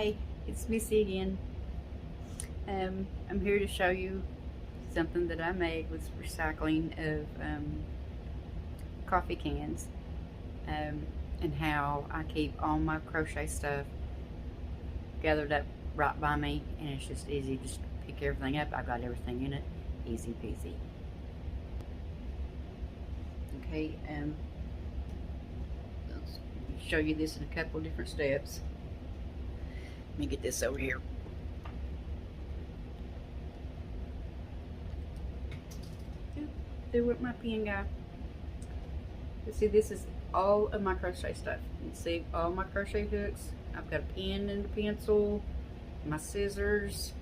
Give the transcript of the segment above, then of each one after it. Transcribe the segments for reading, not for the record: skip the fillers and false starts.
Hi, it's Missy again. I'm here to show you something that I made with recycling of coffee cans, and how I keep all my crochet stuff gathered up right by me, and it's just easy. Just pick everything up. I've got everything in it. Easy peasy. Okay, let's show you this in a couple of different steps. Let me get this over here. There went my pen guy. You see, this is all of my crochet stuff. You can see all my crochet hooks. I've got a pen and a pencil, my scissors,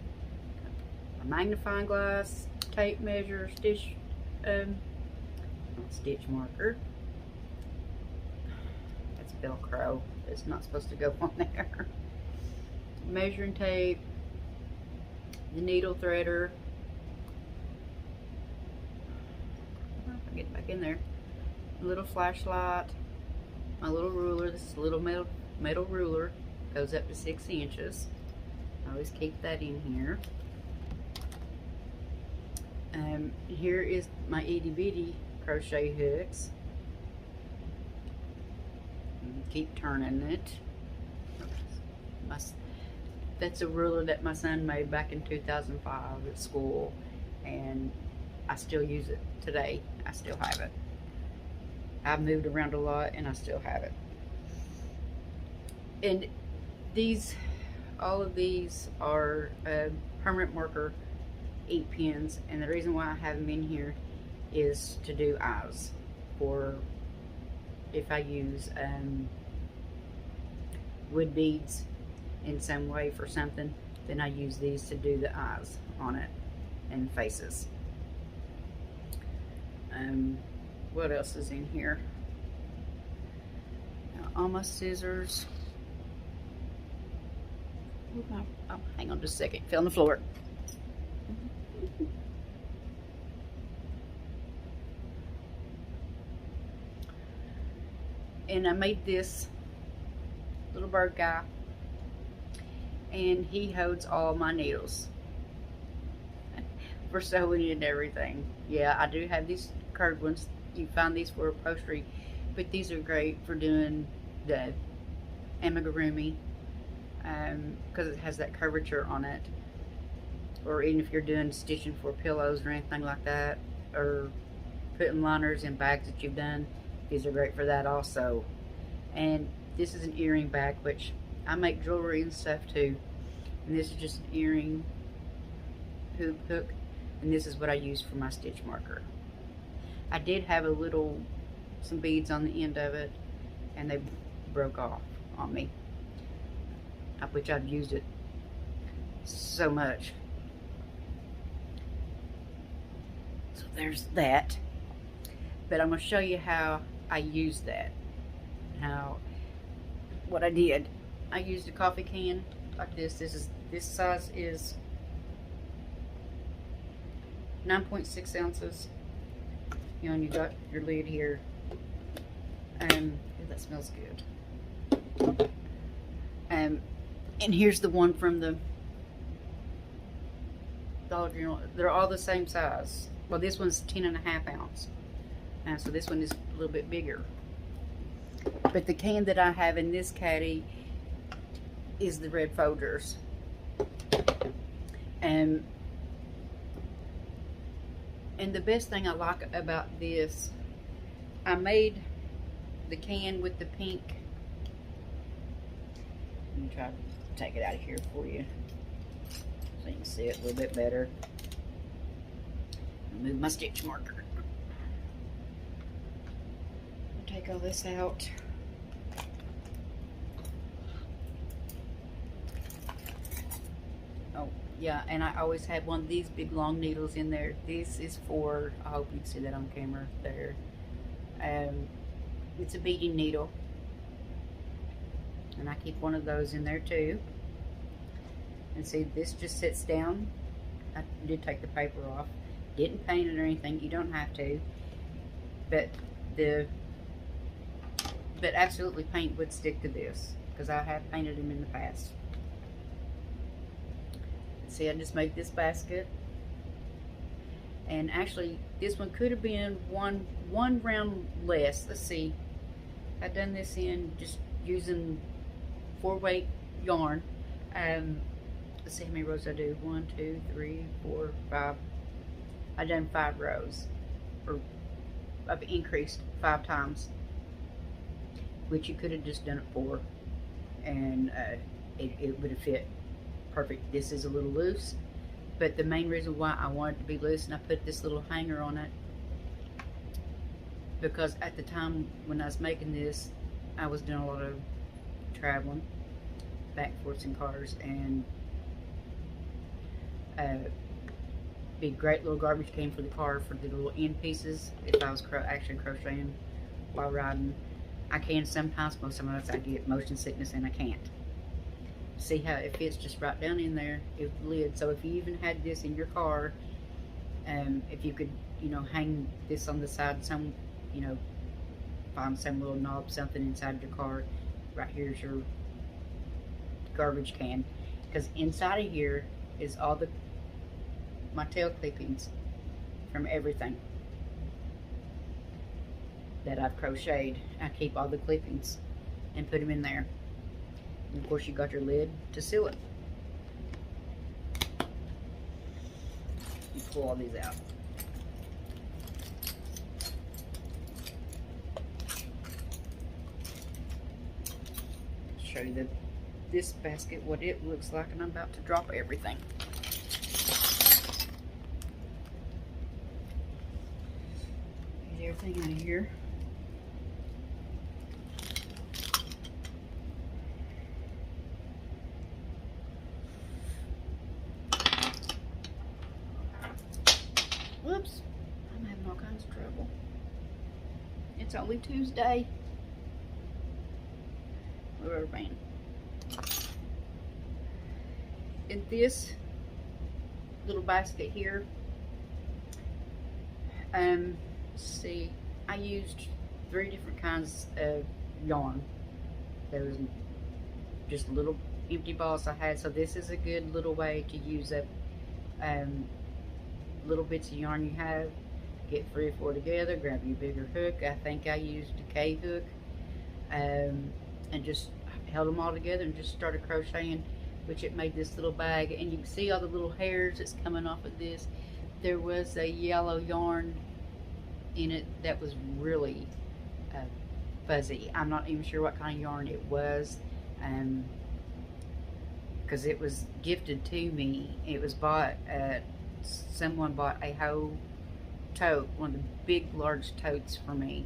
my magnifying glass, tape measure, stitch marker. That's Velcro. It's not supposed to go on there. Measuring tape, the needle threader. I'll get back in there. A little flashlight, my little ruler. This is a little metal ruler, goes up to 6 inches. I always keep that in here. Here is my itty bitty crochet hooks. Keep turning it. That's a ruler that my son made back in 2005 at school, and I still use it today. I still have it. I've moved around a lot and I still have it. And all of these are permanent marker ink pens, and the reason why I have them in here is to do eyes, or if I use wood beads in some way for something, then I use these to do the eyes on it and faces. What else is in here? Now, all my scissors. Oh, hang on just a second. Fell on the floor. And I made this little bird guy, and he holds all my needles for sewing and everything. Yeah, I do have these curved ones. You find these for upholstery, but these are great for doing the amigurumi, because it has that curvature on it. Or even if you're doing stitching for pillows or anything like that, or putting liners in bags that you've done, these are great for that also. And this is an earring bag, which I make jewelry and stuff too. And this is just an earring hook, and this is what I use for my stitch marker. I did have some beads on the end of it, and they broke off on me, which I've used it so much. So there's that. But I'm going to show you how I used that. What I did. I used a coffee can like this. This size is 9.6 ounces. You know, and you got your lid here. That smells good. And here's the one from the Dollar General. They're all the same size. Well, this one's 10.5 ounce. So this one is a little bit bigger. But the can that I have in this caddy is the red Folgers. And the best thing I like about this, I made the can with the pink. Let me try to take it out of here for you so you can see it a little bit better. I'll move my stitch marker. Take all this out. Oh, yeah, and I always have one of these big long needles in there. This is for, I hope you can see that on camera there. It's a beading needle, and I keep one of those in there too. And see, this just sits down. I did take the paper off. Didn't paint it or anything. You don't have to. But absolutely paint would stick to this, because I have painted them in the past. See, I just made this basket, and actually this one could have been one round less. Let's see, I've done this in just using 4-weight yarn. Let's see how many rows I do. 1, 2, 3, 4, 5. I've done 5 rows, or I've increased 5 times, which you could have just done it 4, and it would have fit perfect. This is a little loose, but the main reason why I wanted it to be loose, and I put this little hanger on it, because at the time when I was making this, I was doing a lot of traveling back and forth in cars, and be a great little garbage can for the car for the little end pieces if I was actually crocheting while riding. I can sometimes, but sometimes I get motion sickness and I can't. See how it fits just right down in there, the lid. So if you even had this in your car, if you could, you know, hang this on the side, some, you know, find some little knob, something inside your car. Right here's your garbage can, because inside of here is all my tail clippings from everything that I've crocheted. I keep all the clippings and put them in there. And of course you got your lid to seal it. You pull all these out. Show you this basket, what it looks like, and I'm about to drop everything. Get everything out of here. Whoops, I'm having all kinds of trouble. It's only Tuesday. Rubber band. In this little basket here, see, I used 3 different kinds of yarn. There was just little empty balls I had, so this is a good little way to use up little bits of yarn you have. Get 3 or 4 together, grab your bigger hook. I think I used a K hook, and just held them all together and just started crocheting, which it made this little bag. And you can see all the little hairs that's coming off of this. There was a yellow yarn in it that was really fuzzy. I'm not even sure what kind of yarn it was, because it was gifted to me. It was bought at, someone bought a whole tote, one of the big large totes for me,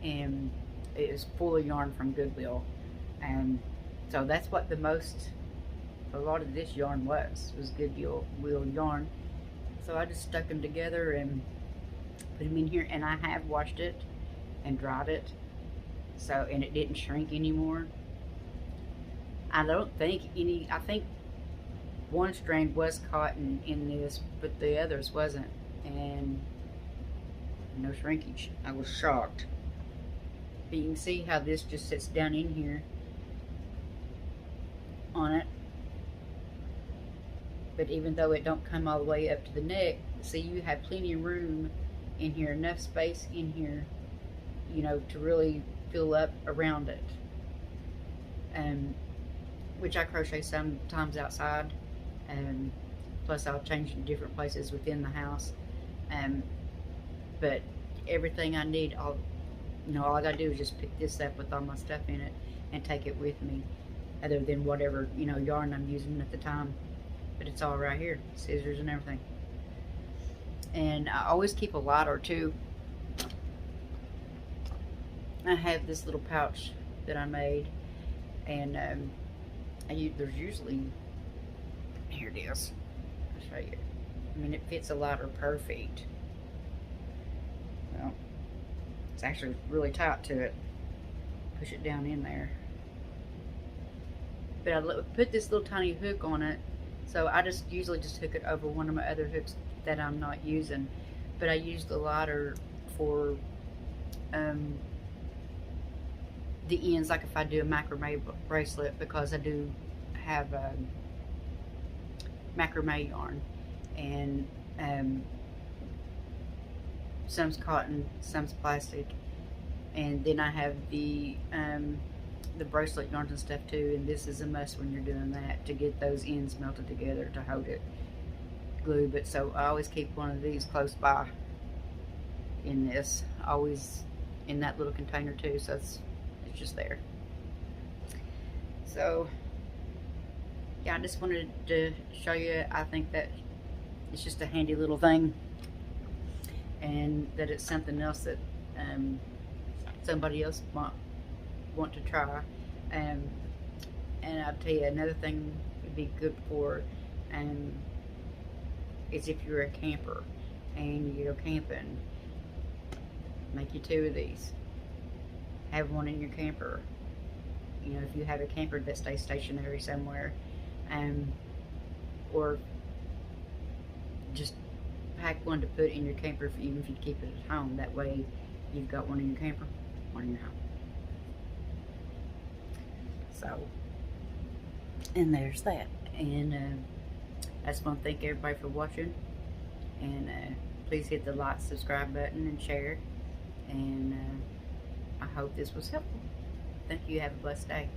and it was full of yarn from Goodwill. And so that's what a lot of this yarn was Goodwill yarn. So I just stuck them together and put them in here, and I have washed it and dried it, so, and it didn't shrink anymore. I don't think I think one strand was cotton in this, but the others wasn't, and no shrinkage. I was shocked. But you can see how this just sits down in here on it. But even though it don't come all the way up to the neck, see, you have plenty of room in here, enough space in here, you know, to really fill up around it. Which I crochet sometimes outside, plus I'll change in different places within the house. But everything I need, all I gotta do is just pick this up with all my stuff in it and take it with me, other than whatever, yarn I'm using at the time. But it's all right here, scissors and everything. And I always keep a lighter too. I have this little pouch that I made, and there's usually, here it is, I'll show you. I mean, it fits a lighter perfect. Well, it's actually really tight to it. Push it down in there. But I put this little tiny hook on it, so I just usually just hook it over one of my other hooks that I'm not using. But I use the lighter for the ends, like if I do a macrame bracelet, because I do have macrame yarn, and some's cotton, some's plastic, and then I have the bracelet yarns and stuff too. And this is a must when you're doing that, to get those ends melted together to hold it glue. But so I always keep one of these close by in this, always in that little container too, so it's just there. So yeah, I just wanted to show you. I think that it's just a handy little thing, and that it's something else that somebody else might want to try. And I'll tell you another thing would be good for is if you're a camper and you go camping, make you 2 of these. Have one in your camper. You know, if you have a camper that stays stationary somewhere, or just pack one to put in your camper, even if you keep it at home. That way you've got one in your camper, one in your home. So, and there's that. And I just want to thank everybody for watching, and please hit the like, subscribe button, and share. And I hope this was helpful. Thank you. Have a blessed day.